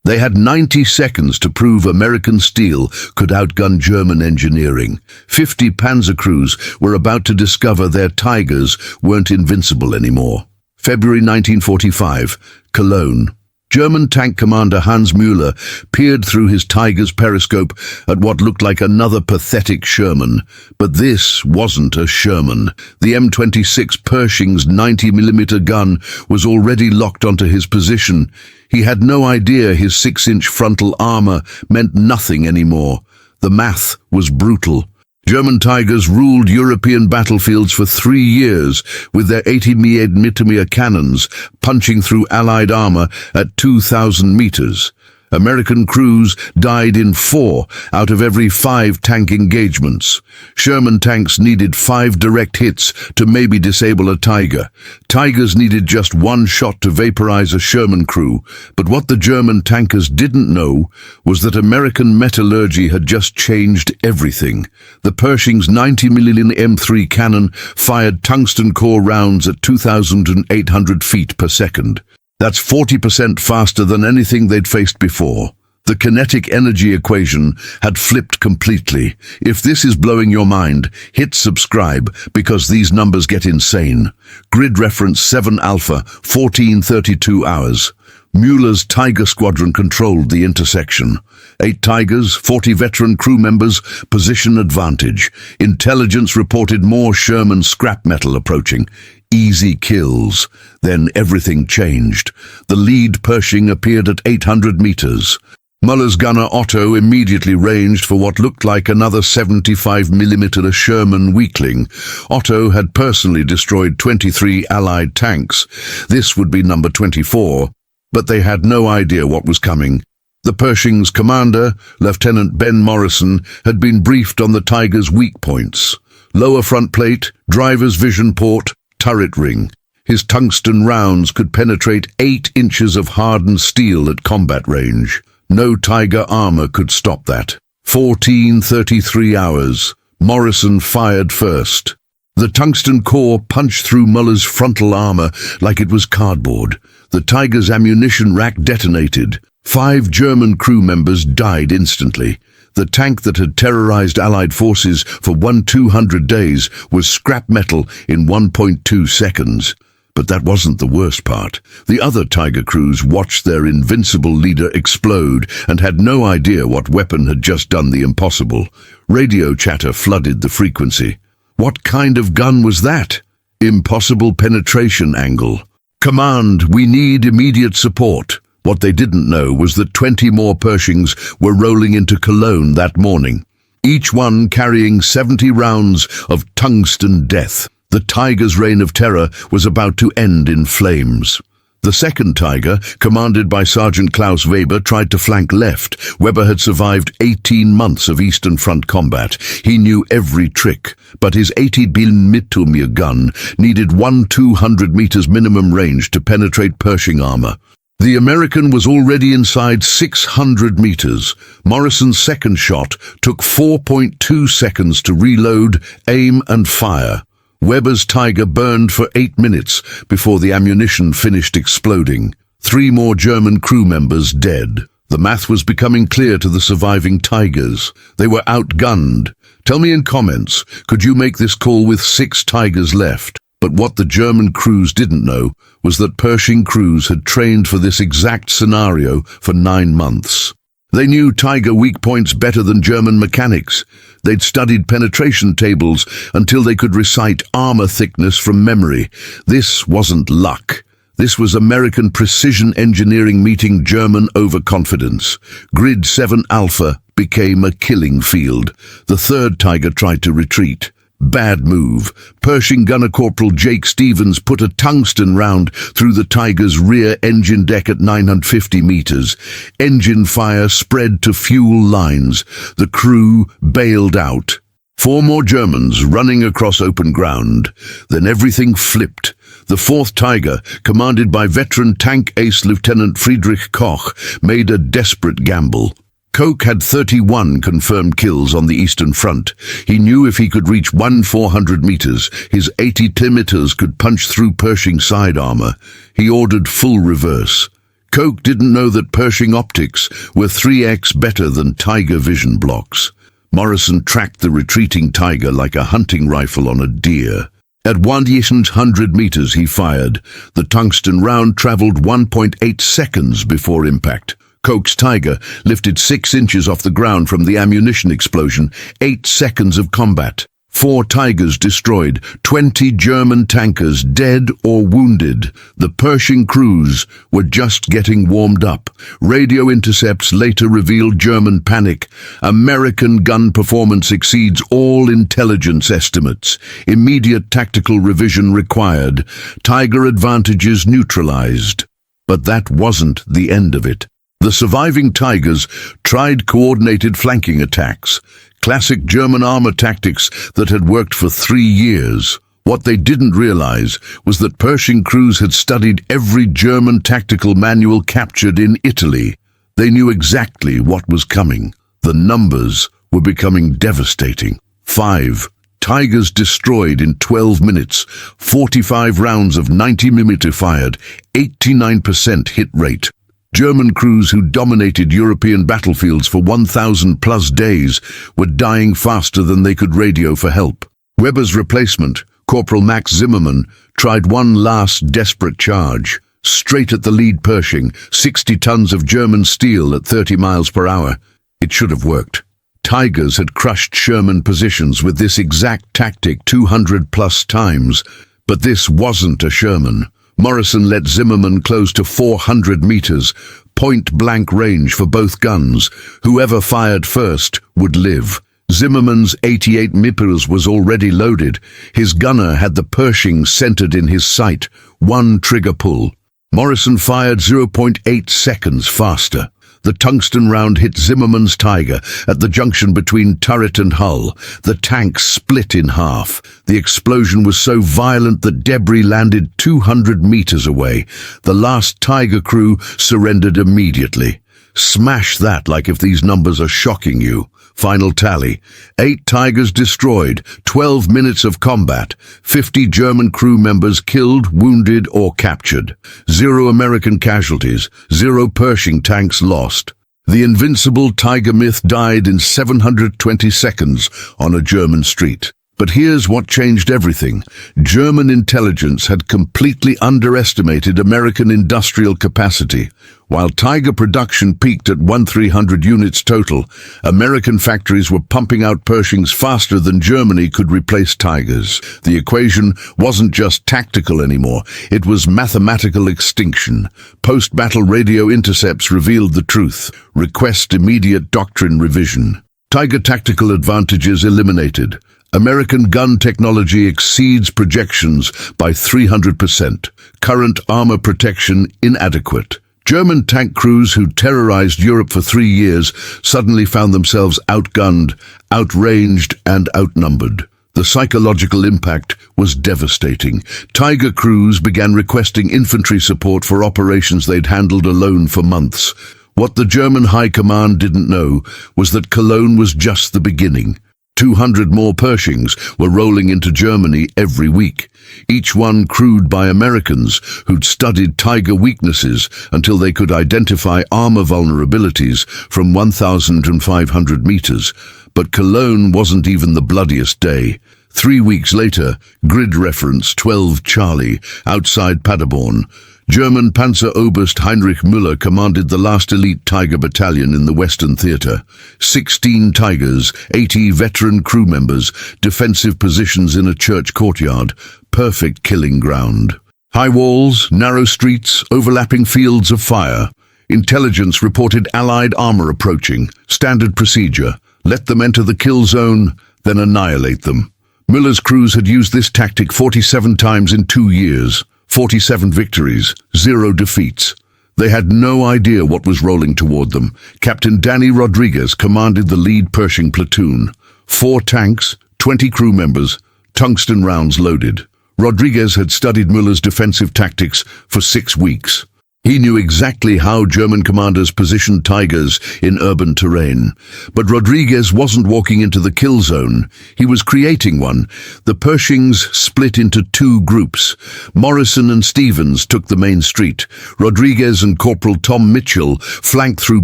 They had 90 seconds to prove American steel could outgun German engineering. 50 panzer crews were about to discover their Tigers weren't invincible anymore. February 1945, Cologne. German tank commander Hans Müller peered through his Tiger's periscope at what looked like another pathetic Sherman. But this wasn't a Sherman. The M26 Pershing's 90mm gun was already locked onto his position. He had no idea his 6-inch frontal armor meant nothing anymore. The math was brutal. German Tigers ruled European battlefields for 3 years with their 80mm cannons punching through Allied armor at 2,000 meters. American crews died in 4 out of every 5 tank engagements. Sherman tanks needed 5 direct hits to maybe disable a Tiger. Tigers needed just 1 shot to vaporize a Sherman crew. But what the German tankers didn't know was that American metallurgy had just changed everything. The Pershing's 90mm M3 cannon fired tungsten core rounds at 2,800 feet per second. That's 40% faster than anything they'd faced before. The kinetic energy equation had flipped completely. If this is blowing your mind, hit subscribe because these numbers get insane. Grid reference 7 Alpha, 1432 hours. Müller's Tiger squadron controlled the intersection. 8 Tigers, 40 veteran crew members, position advantage. Intelligence reported more Sherman scrap metal approaching. Easy kills. Then everything changed. The lead Pershing appeared at 800 meters. Müller's gunner Otto immediately ranged for what looked like another 75mm Sherman weakling. Otto had personally destroyed 23 Allied tanks. This would be number 24, but they had no idea what was coming. The Pershing's commander, Lieutenant Ben Morrison, had been briefed on the Tiger's weak points. Lower front plate, driver's vision port, turret ring. His tungsten rounds could penetrate 8 inches of hardened steel at combat range. No Tiger armor could stop that. 1433 hours. Morrison fired first. The tungsten core punched through Müller's frontal armor like it was cardboard. The Tiger's ammunition rack detonated. 5 German crew members died instantly. The tank that had terrorized Allied forces for 200 days was scrap metal in 1.2 seconds. But that wasn't the worst part. The other Tiger crews watched their invincible leader explode and had no idea what weapon had just done the impossible. Radio chatter flooded the frequency. What kind of gun was that? Impossible penetration angle. Command, we need immediate support. What they didn't know was that 20 more Pershings were rolling into Cologne that morning, each one carrying 70 rounds of tungsten death. The Tiger's reign of terror was about to end in flames. The second Tiger, commanded by Sergeant Klaus Weber, tried to flank left. Weber had survived 18 months of Eastern Front combat. He knew every trick, but his 80mm gun needed 200 meters minimum range to penetrate Pershing armor. The American was already inside 600 meters. Morrison's second shot took 4.2 seconds to reload, aim and fire. Weber's Tiger burned for 8 minutes before the ammunition finished exploding. 3 more German crew members dead. The math was becoming clear to the surviving Tigers. They were outgunned. Tell me in comments, could you make this call with 6 Tigers left? But what the German crews didn't know was that Pershing crews had trained for this exact scenario for 9 months. They knew Tiger weak points better than German mechanics. They'd studied penetration tables until they could recite armor thickness from memory. This wasn't luck. This was American precision engineering meeting German overconfidence. Grid 7 Alpha became a killing field. The third Tiger tried to retreat. Bad move. Pershing Gunner Corporal Jake Stevens put a tungsten round through the Tiger's rear engine deck at 950 meters. Engine fire spread to fuel lines. The crew bailed out. 4 more Germans running across open ground. Then everything flipped. The fourth Tiger, commanded by veteran tank ace Lieutenant Friedrich Koch, made a desperate gamble. Koch had 31 confirmed kills on the Eastern Front. He knew if he could reach 400 meters, his 80 timiters could punch through Pershing side armor. He ordered full reverse. Koch didn't know that Pershing optics were 3x better than Tiger vision blocks. Morrison tracked the retreating Tiger like a hunting rifle on a deer. At 100 meters he fired. The tungsten round traveled 1.8 seconds before impact. Koch's Tiger lifted 6 inches off the ground from the ammunition explosion. 8 seconds of combat. 4 Tigers destroyed, 20 German tankers dead or wounded. The Pershing crews were just getting warmed up. Radio intercepts later revealed German panic. American gun performance exceeds all intelligence estimates. Immediate tactical revision required. Tiger advantages neutralized. But that wasn't the end of it. The surviving Tigers tried coordinated flanking attacks. Classic German armor tactics that had worked for 3 years. What they didn't realize was that Pershing crews had studied every German tactical manual captured in Italy. They knew exactly what was coming. The numbers were becoming devastating. 5 Tigers destroyed in 12 minutes, 45 rounds of 90mm fired, 89% hit rate. German crews who dominated European battlefields for 1,000+ days were dying faster than they could radio for help. Weber's replacement, Corporal Max Zimmermann, tried one last desperate charge. Straight at the lead Pershing, 60 tons of German steel at 30 miles per hour. It should have worked. Tigers had crushed Sherman positions with this exact tactic 200+ times, but this wasn't a Sherman. Morrison let Zimmermann close to 400 meters, point-blank range for both guns. Whoever fired first would live. Zimmermann's 88 Mippels was already loaded. His gunner had the Pershing centered in his sight. One trigger pull. Morrison fired 0.8 seconds faster. The tungsten round hit Zimmermann's Tiger at the junction between turret and hull. The tank split in half. The explosion was so violent that debris landed 200 meters away. The last Tiger crew surrendered immediately. Smash that like if these numbers are shocking you. Final tally: 8 Tigers destroyed, 12 minutes of combat, 50 German crew members killed, wounded or captured. 0 American casualties, 0 Pershing tanks lost. The invincible Tiger myth died in 720 seconds on a German street. But here's what changed everything. German intelligence had completely underestimated American industrial capacity. While Tiger production peaked at 1,300 units total, American factories were pumping out Pershings faster than Germany could replace Tigers. The equation wasn't just tactical anymore, it was mathematical extinction. Post-battle radio intercepts revealed the truth. Request immediate doctrine revision. Tiger tactical advantages eliminated. American gun technology exceeds projections by 300%. Current armor protection inadequate. German tank crews who terrorized Europe for 3 years suddenly found themselves outgunned, outranged, and outnumbered. The psychological impact was devastating. Tiger crews began requesting infantry support for operations they'd handled alone for months. What the German High Command didn't know was that Cologne was just the beginning. 200 more Pershings were rolling into Germany every week, each one crewed by Americans who'd studied Tiger weaknesses until they could identify armor vulnerabilities from 1,500 meters. But Cologne wasn't even the bloodiest day. 3 weeks later, grid reference 12 Charlie, outside Paderborn. German Panzeroberst Heinrich Müller commanded the last elite Tiger battalion in the Western Theater. 16 Tigers, 80 veteran crew members, defensive positions in a church courtyard, perfect killing ground. High walls, narrow streets, overlapping fields of fire. Intelligence reported Allied armor approaching. Standard procedure: let them enter the kill zone, then annihilate them. Müller's crews had used this tactic 47 times in 2 years. 47 victories, 0 defeats. They had no idea what was rolling toward them. Captain Danny Rodriguez commanded the lead Pershing platoon. 4 tanks, 20 crew members, tungsten rounds loaded. Rodriguez had studied Müller's defensive tactics for 6 weeks. He knew exactly how German commanders positioned Tigers in urban terrain. But Rodriguez wasn't walking into the kill zone. He was creating one. The Pershings split into two groups. Morrison and Stevens took the main street. Rodriguez and Corporal Tom Mitchell flanked through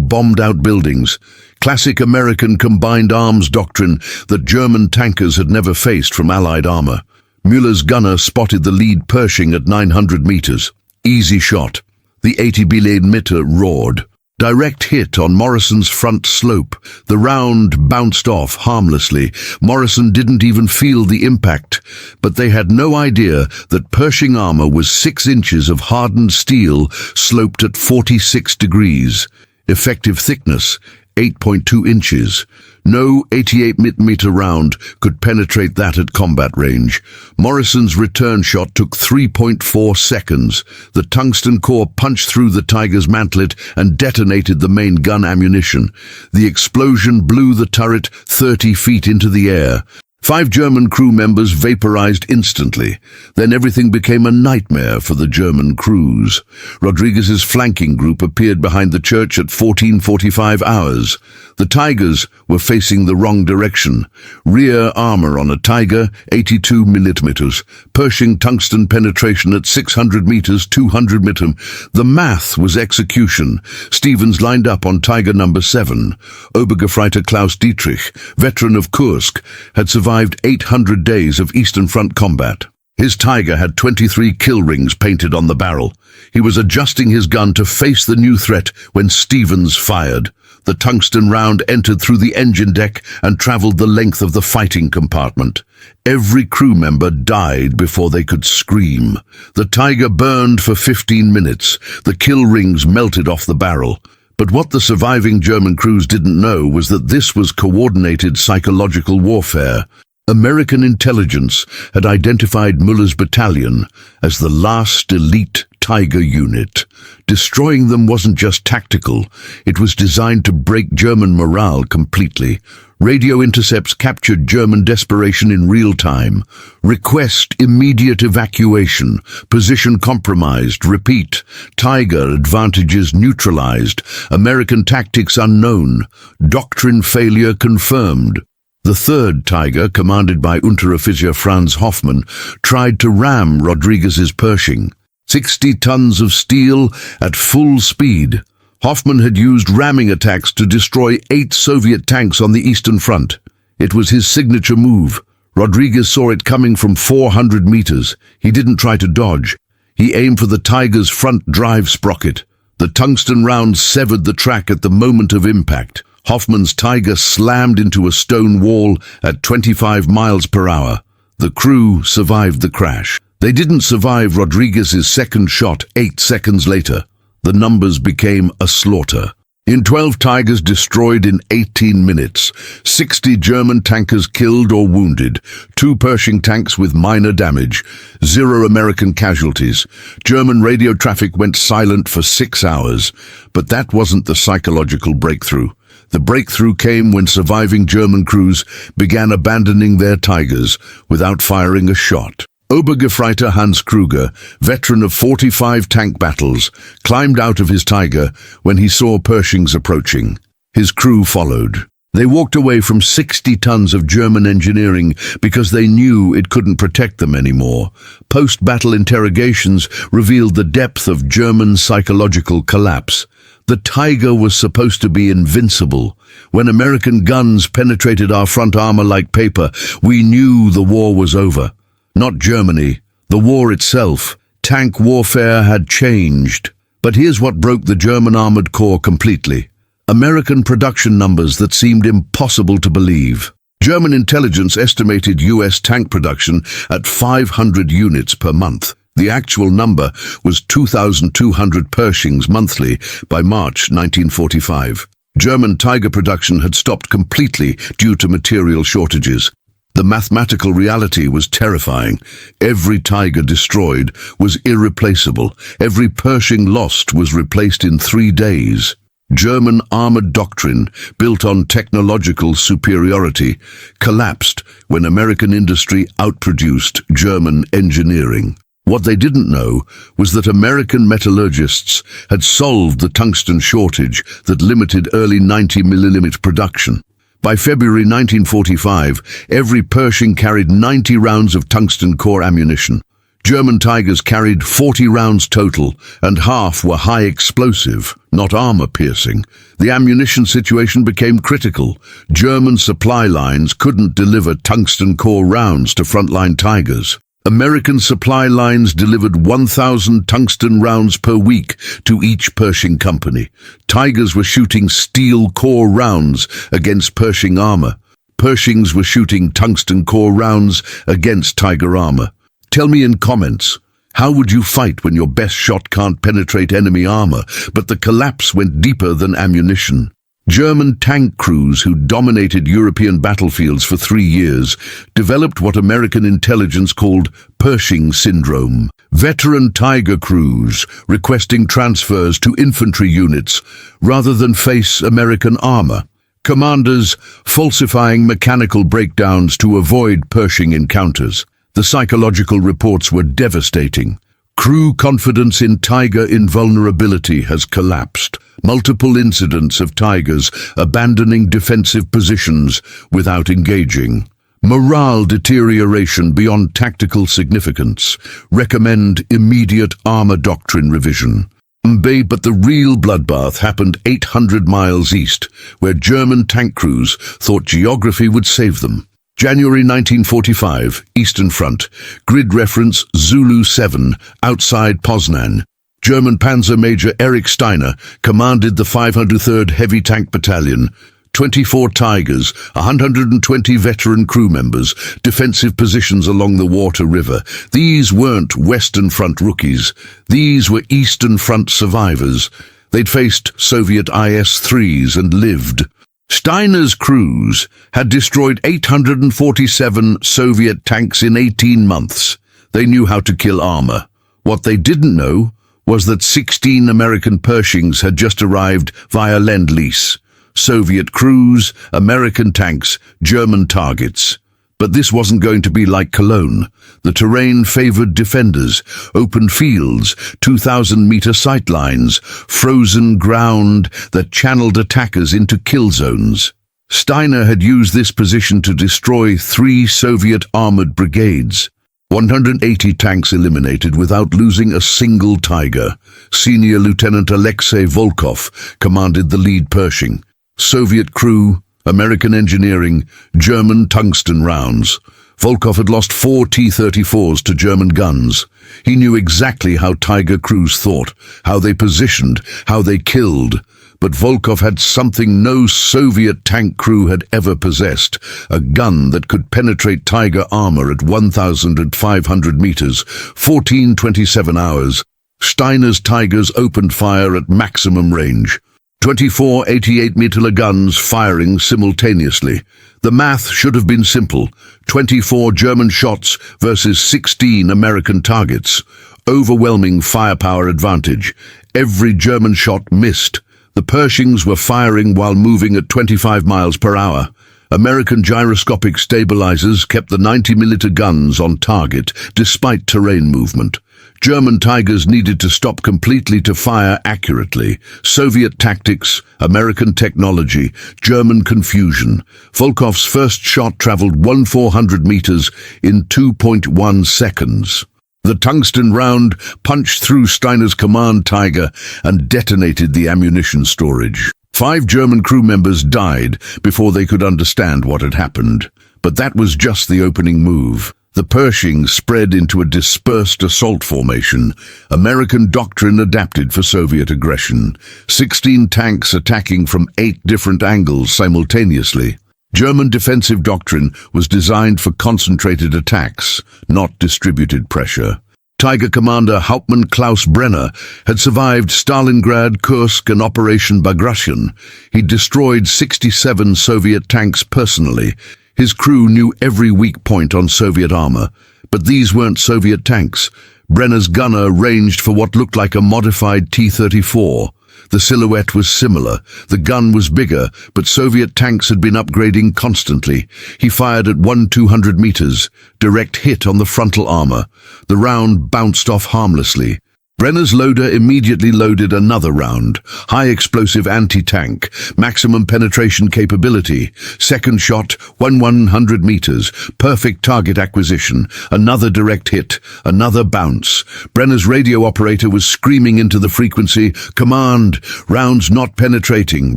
bombed-out buildings. Classic American combined arms doctrine that German tankers had never faced from Allied armor. Müller's gunner spotted the lead Pershing at 900 meters. Easy shot. The 80 mm roared. Direct hit on Morrison's front slope. The round bounced off harmlessly. Morrison didn't even feel the impact, but they had no idea that Pershing armor was 6 inches of hardened steel sloped at 46 degrees. Effective thickness, 8.2 inches. No 88 mm round could penetrate that at combat range. Morrison's return shot took 3.4 seconds. The tungsten core punched through the Tiger's mantlet and detonated the main gun ammunition. The explosion blew the turret 30 feet into the air. 5 German crew members vaporized instantly. Then everything became a nightmare for the German crews. Rodriguez's flanking group appeared behind the church at 14:45 hours. The Tigers were facing the wrong direction. Rear armor on a Tiger, 82 millimeters. Pershing tungsten penetration at 600 meters, 200 meters. The math was execution. Stevens lined up on Tiger number 7. Obergefreiter Klaus Dietrich, veteran of Kursk, had survived 800 days of Eastern Front combat. His Tiger had 23 kill rings painted on the barrel. He was adjusting his gun to face the new threat when Stevens fired. The tungsten round entered through the engine deck and traveled the length of the fighting compartment. Every crew member died before they could scream. The Tiger burned for 15 minutes. The kill rings melted off the barrel. But what the surviving German crews didn't know was that this was coordinated psychological warfare. American intelligence had identified Müller's battalion as the last elite Tiger unit. Destroying them wasn't just tactical, it was designed to break German morale completely. Radio intercepts captured German desperation in real time. Request immediate evacuation. Position compromised. Repeat. Tiger advantages neutralized. American tactics unknown. Doctrine failure confirmed. The third Tiger, commanded by Unteroffizier Franz Hoffmann, tried to ram Rodriguez's Pershing. 60 tons of steel at full speed. Hoffmann had used ramming attacks to destroy 8 Soviet tanks on the Eastern Front. It was his signature move. Rodriguez saw it coming from 400 meters. He didn't try to dodge. He aimed for the Tiger's front drive sprocket. The tungsten round severed the track at the moment of impact. Hoffmann's Tiger slammed into a stone wall at 25 miles per hour. The crew survived the crash. They didn't survive Rodriguez's second shot 8 seconds later. The numbers became a slaughter. In 12 Tigers destroyed in 18 minutes, 60 German tankers killed or wounded, 2 Pershing tanks with minor damage, 0 American casualties. German radio traffic went silent for 6 hours, but that wasn't the psychological breakthrough. The breakthrough came when surviving German crews began abandoning their Tigers without firing a shot. Obergefreiter Hans Kruger, veteran of 45 tank battles, climbed out of his Tiger when he saw Pershings approaching. His crew followed. They walked away from 60 tons of German engineering because they knew it couldn't protect them anymore. Post-battle interrogations revealed the depth of German psychological collapse. The Tiger was supposed to be invincible. When American guns penetrated our front armor like paper, we knew the war was over. Not Germany, the war itself. Tank warfare had changed. But here's what broke the German armored corps completely. American production numbers that seemed impossible to believe. German intelligence estimated US tank production at 500 units per month. The actual number was 2,200 Pershings monthly by March 1945. German Tiger production had stopped completely due to material shortages. The mathematical reality was terrifying. Every Tiger destroyed was irreplaceable. Every Pershing lost was replaced in 3 days. German armored doctrine, built on technological superiority, collapsed when American industry outproduced German engineering. What they didn't know was that American metallurgists had solved the tungsten shortage that limited early 90mm production. By February 1945, every Pershing carried 90 rounds of tungsten core ammunition. German Tigers carried 40 rounds total, and half were high explosive, not armor-piercing. The ammunition situation became critical. German supply lines couldn't deliver tungsten core rounds to frontline Tigers. American supply lines delivered 1,000 tungsten rounds per week to each Pershing company. Tigers were shooting steel core rounds against Pershing armor. Pershings were shooting tungsten core rounds against Tiger armor. Tell me in comments, how would you fight when your best shot can't penetrate enemy armor, but the collapse went deeper than ammunition? German tank crews who dominated European battlefields for 3 years developed what American intelligence called Pershing syndrome. Veteran Tiger crews requesting transfers to infantry units rather than face American armor. Commanders falsifying mechanical breakdowns to avoid Pershing encounters. The psychological reports were devastating. Crew confidence in Tiger invulnerability has collapsed. Multiple incidents of Tigers abandoning defensive positions without engaging. Morale deterioration beyond tactical significance. Recommend immediate armor doctrine revision. But the real bloodbath happened 800 miles east, where German tank crews thought geography would save them. January 1945, Eastern Front, grid reference Zulu 7, outside Poznan. German Panzer Major Erich Steiner commanded the 503rd Heavy Tank Battalion. 24 Tigers, 120 veteran crew members, defensive positions along the Water River. These weren't Western Front rookies. These were Eastern Front survivors. They'd faced Soviet IS-3s and lived. Steiner's crews had destroyed 847 Soviet tanks in 18 months. They knew how to kill armor. What they didn't know was that 16 American Pershings had just arrived via Lend-Lease. Soviet crews, American tanks, German targets. But this wasn't going to be like Cologne. The terrain favored defenders, open fields, 2,000-meter sight lines, frozen ground that channeled attackers into kill zones. Steiner had used this position to destroy 3 Soviet armored brigades. 180 tanks eliminated without losing a single Tiger. Senior Lieutenant Alexei Volkov commanded the lead Pershing. Soviet crew, American engineering, German tungsten rounds. Volkov had lost 4 T-34s to German guns. He knew exactly how Tiger crews thought, how they positioned, how they killed. But Volkov had something no Soviet tank crew had ever possessed, a gun that could penetrate Tiger armor at 1,500 meters, 14-27 hours. Steiner's Tigers opened fire at maximum range. 24 88-meter guns firing simultaneously. The math should have been simple. 24 German shots versus 16 American targets. Overwhelming firepower advantage. Every German shot missed. The Pershings were firing while moving at 25 miles per hour. American gyroscopic stabilizers kept the 90mm guns on target despite terrain movement. German Tigers needed to stop completely to fire accurately. Soviet tactics, American technology, German confusion. Volkov's first shot traveled 1,400 meters in 2.1 seconds. The tungsten round punched through Steiner's command Tiger and detonated the ammunition storage. 5 German crew members died before they could understand what had happened. But that was just the opening move. The Pershing spread into a dispersed assault formation. American doctrine adapted for Soviet aggression. 16 tanks attacking from 8 different angles simultaneously. German defensive doctrine was designed for concentrated attacks, not distributed pressure. Tiger commander Hauptmann Klaus Brenner had survived Stalingrad, Kursk and Operation Bagration. He destroyed 67 Soviet tanks personally. His crew knew every weak point on Soviet armor, but these weren't Soviet tanks. Brenner's gunner ranged for what looked like a modified T-34. The silhouette was similar. The gun was bigger, but Soviet tanks had been upgrading constantly. He fired at 200 meters, direct hit on the frontal armor. The round bounced off harmlessly. Brenner's loader immediately loaded another round. High explosive anti-tank, maximum penetration capability. Second shot, 100 meters. Perfect target acquisition. Another direct hit. Another bounce. Brenner's radio operator was screaming into the frequency, "Command, rounds not penetrating.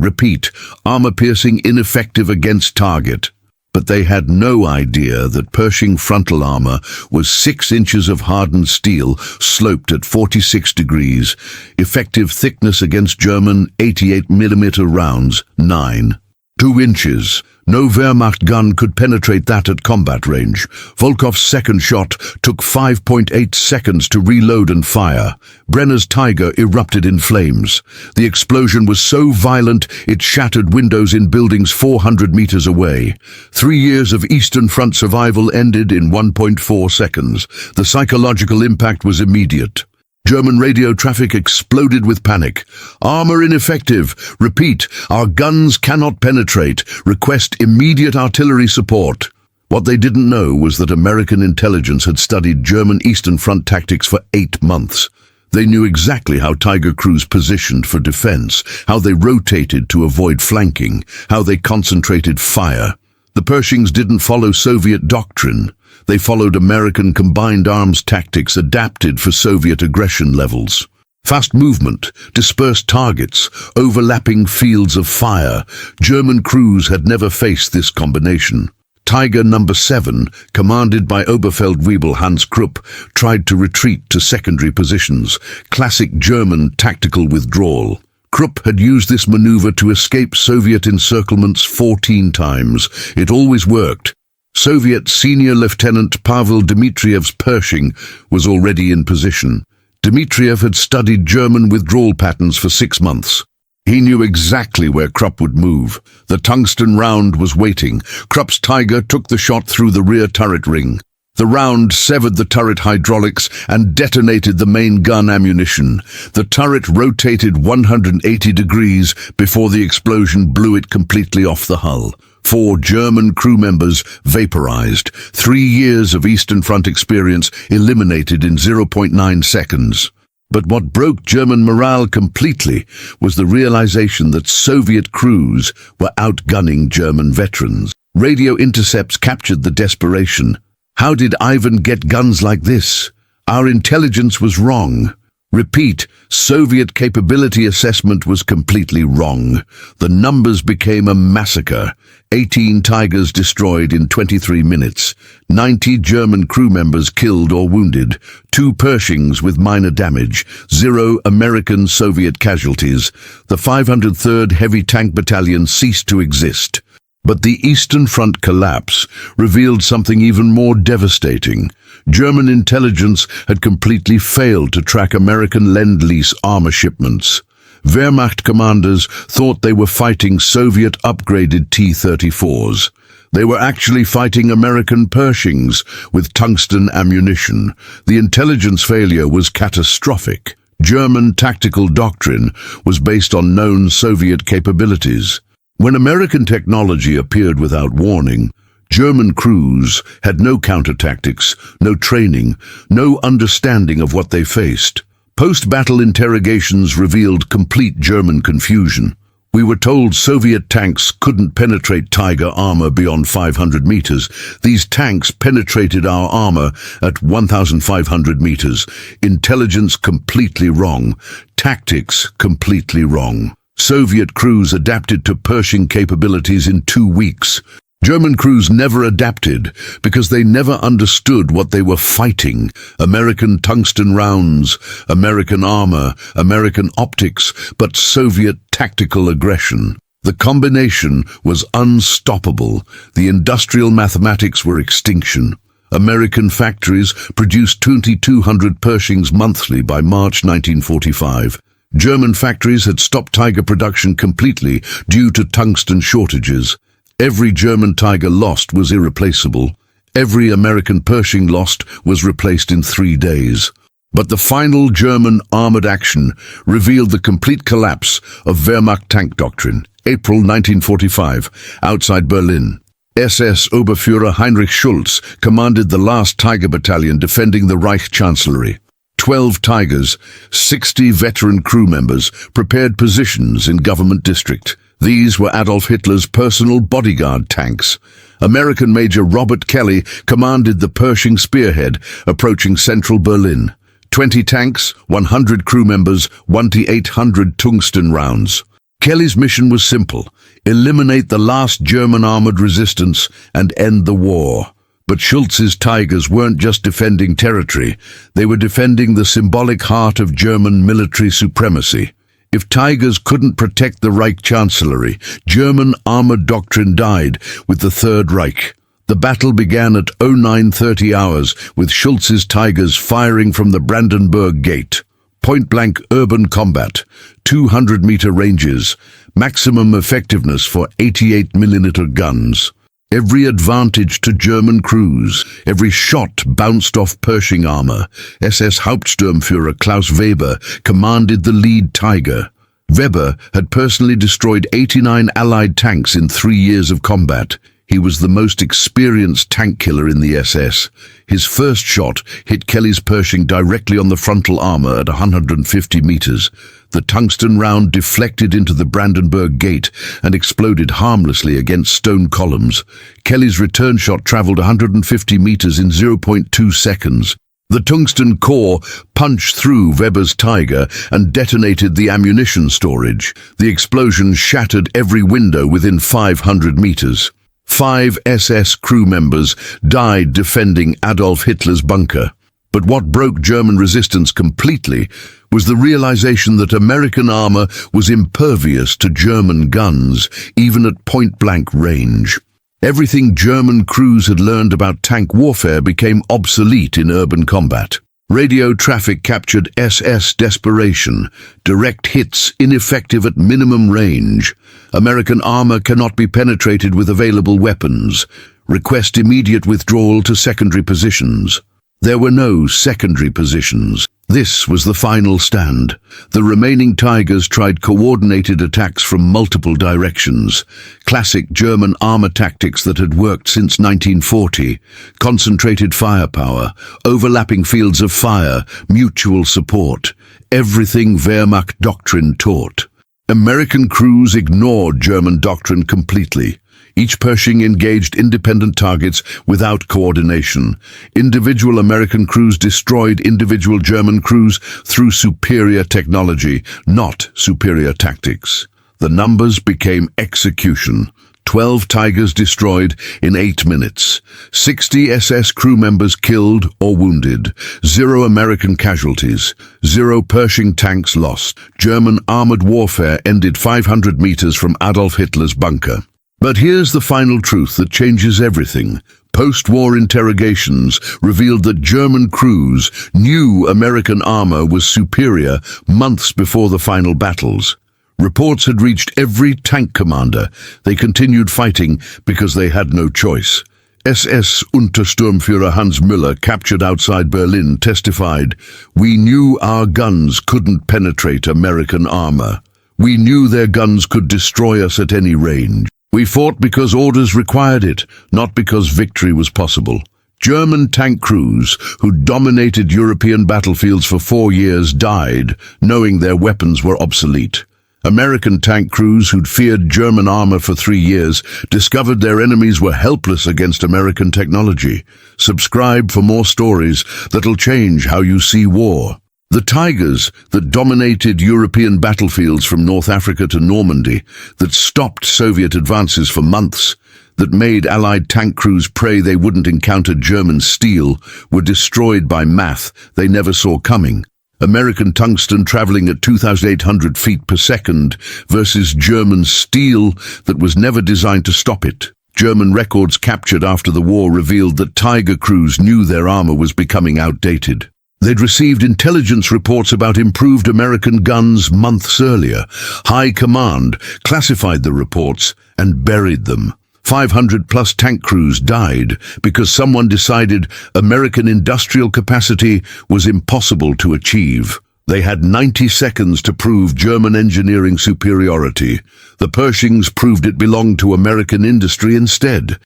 Repeat, armor piercing ineffective against target." But they had no idea that Pershing frontal armor was 6 inches of hardened steel, sloped at 46 degrees. Effective thickness against German 88mm rounds, 9. 2 inches. No Wehrmacht gun could penetrate that at combat range. Volkov's second shot took 5.8 seconds to reload and fire. Brenner's Tiger erupted in flames. The explosion was so violent it shattered windows in buildings 400 meters away. 3 years of Eastern Front survival ended in 1.4 seconds. The psychological impact was immediate. German radio traffic exploded with panic. "Armor ineffective. Repeat, our guns cannot penetrate. Request immediate artillery support." What they didn't know was that American intelligence had studied German Eastern Front tactics for 8 months. They knew exactly how Tiger crews positioned for defense, how they rotated to avoid flanking, how they concentrated fire. The Pershings didn't follow Soviet doctrine. They followed American combined arms tactics adapted for Soviet aggression levels. Fast movement, dispersed targets, overlapping fields of fire. German crews had never faced this combination. Tiger No. 7, commanded by Oberfeldwebel Hans Krupp, tried to retreat to secondary positions, classic German tactical withdrawal. Krupp had used this maneuver to escape Soviet encirclements 14 times. It always worked. Soviet Senior Lieutenant Pavel Dmitriev's Pershing was already in position. Dmitriev had studied German withdrawal patterns for 6 months. He knew exactly where Krupp would move. The tungsten round was waiting. Krupp's Tiger took the shot through the rear turret ring. The round severed the turret hydraulics and detonated the main gun ammunition. The turret rotated 180 degrees before the explosion blew it completely off the hull. 4 German crew members vaporized. 3 years of Eastern Front experience eliminated in 0.9 seconds. But what broke German morale completely was the realization that Soviet crews were outgunning German veterans. Radio intercepts captured the desperation. How did Ivan get guns like this? Our intelligence was wrong. Repeat, Soviet capability assessment was completely wrong. The numbers became a massacre. 18 Tigers destroyed in 23 minutes. 90 German crew members killed or wounded. 2 Pershings with minor damage. 0 American Soviet casualties. The 503rd Heavy Tank Battalion ceased to exist. But the Eastern Front collapse revealed something even more devastating. German intelligence had completely failed to track American Lend-Lease armor shipments. Wehrmacht commanders thought they were fighting Soviet upgraded T-34s. They were actually fighting American Pershings with tungsten ammunition. The intelligence failure was catastrophic. German tactical doctrine was based on known Soviet capabilities. When American technology appeared without warning, German crews had no counter-tactics, no training, no understanding of what they faced. Post-battle interrogations revealed complete German confusion. We were told Soviet tanks couldn't penetrate Tiger armor beyond 500 meters. These tanks penetrated our armor at 1,500 meters. Intelligence completely wrong. Tactics completely wrong. Soviet crews adapted to Pershing capabilities in 2 weeks. German crews never adapted because they never understood what they were fighting. American tungsten rounds, American armor, American optics, but Soviet tactical aggression. The combination was unstoppable. The industrial mathematics were extinction. American factories produced 2,200 Pershings monthly by March 1945. German factories had stopped Tiger production completely due to tungsten shortages. Every German Tiger lost was irreplaceable. Every American Pershing lost was replaced in 3 days. But the final German armored action revealed the complete collapse of Wehrmacht tank doctrine. April 1945, outside Berlin. SS Oberführer Heinrich Schulz commanded the last Tiger Battalion defending the Reich Chancellery. 12 Tigers, 60 veteran crew members prepared positions in government district. These were Adolf Hitler's personal bodyguard tanks. American Major Robert Kelly commanded the Pershing Spearhead, approaching central Berlin. 20 tanks, 100 crew members, 1,800 tungsten rounds. Kelly's mission was simple: eliminate the last German armored resistance and end the war. But Schulz's Tigers weren't just defending territory, they were defending the symbolic heart of German military supremacy. If Tigers couldn't protect the Reich Chancellery, German armored doctrine died with the Third Reich. The battle began at 09:30 hours, with Schulz's Tigers firing from the Brandenburg Gate. Point-blank urban combat, 200-meter ranges, maximum effectiveness for 88mm guns. Every advantage to German crews, every shot bounced off Pershing armor. SS Hauptsturmführer Klaus Weber commanded the lead Tiger. Weber had personally destroyed 89 Allied tanks in 3 years of combat. He was the most experienced tank killer in the SS. His first shot hit Kelly's Pershing directly on the frontal armor at 150 meters. The tungsten round deflected into the Brandenburg Gate and exploded harmlessly against stone columns. Kelly's return shot traveled 150 meters in 0.2 seconds. The tungsten core punched through Weber's Tiger and detonated the ammunition storage. The explosion shattered every window within 500 meters. 5 SS crew members died defending Adolf Hitler's bunker. But what broke German resistance completely was the realization that American armor was impervious to German guns, even at point-blank range. Everything German crews had learned about tank warfare became obsolete in urban combat. Radio traffic captured SS desperation, direct hits ineffective at minimum range. American armor cannot be penetrated with available weapons. Request immediate withdrawal to secondary positions. There were no secondary positions. This was the final stand. The remaining Tigers tried coordinated attacks from multiple directions. Classic German armor tactics that had worked since 1940. Concentrated firepower, overlapping fields of fire, mutual support. Everything Wehrmacht doctrine taught. American crews ignored German doctrine completely. Each Pershing engaged independent targets without coordination. Individual American crews destroyed individual German crews through superior technology, not superior tactics. The numbers became execution. 12 Tigers destroyed in 8 minutes. 60 SS crew members killed or wounded. 0 American casualties. 0 Pershing tanks lost. German armored warfare ended 500 meters from Adolf Hitler's bunker. But here's the final truth that changes everything. Post-war interrogations revealed that German crews knew American armor was superior months before the final battles. Reports had reached every tank commander. They continued fighting because they had no choice. SS Untersturmführer Hans Müller, captured outside Berlin, testified, "We knew our guns couldn't penetrate American armor. We knew their guns could destroy us at any range. We fought because orders required it, not because victory was possible." German tank crews, who dominated European battlefields for 4 years, died, knowing their weapons were obsolete. American tank crews, who'd feared German armor for 3 years, discovered their enemies were helpless against American technology. Subscribe for more stories that'll change how you see war. The Tigers that dominated European battlefields from North Africa to Normandy, that stopped Soviet advances for months, that made Allied tank crews pray they wouldn't encounter German steel, were destroyed by math they never saw coming. American tungsten traveling at 2,800 feet per second versus German steel that was never designed to stop it. German records captured after the war revealed that Tiger crews knew their armor was becoming outdated. They'd received intelligence reports about improved American guns months earlier. High Command classified the reports and buried them. 500-plus tank crews died because someone decided American industrial capacity was impossible to achieve. They had 90 seconds to prove German engineering superiority. The Pershings proved it belonged to American industry instead.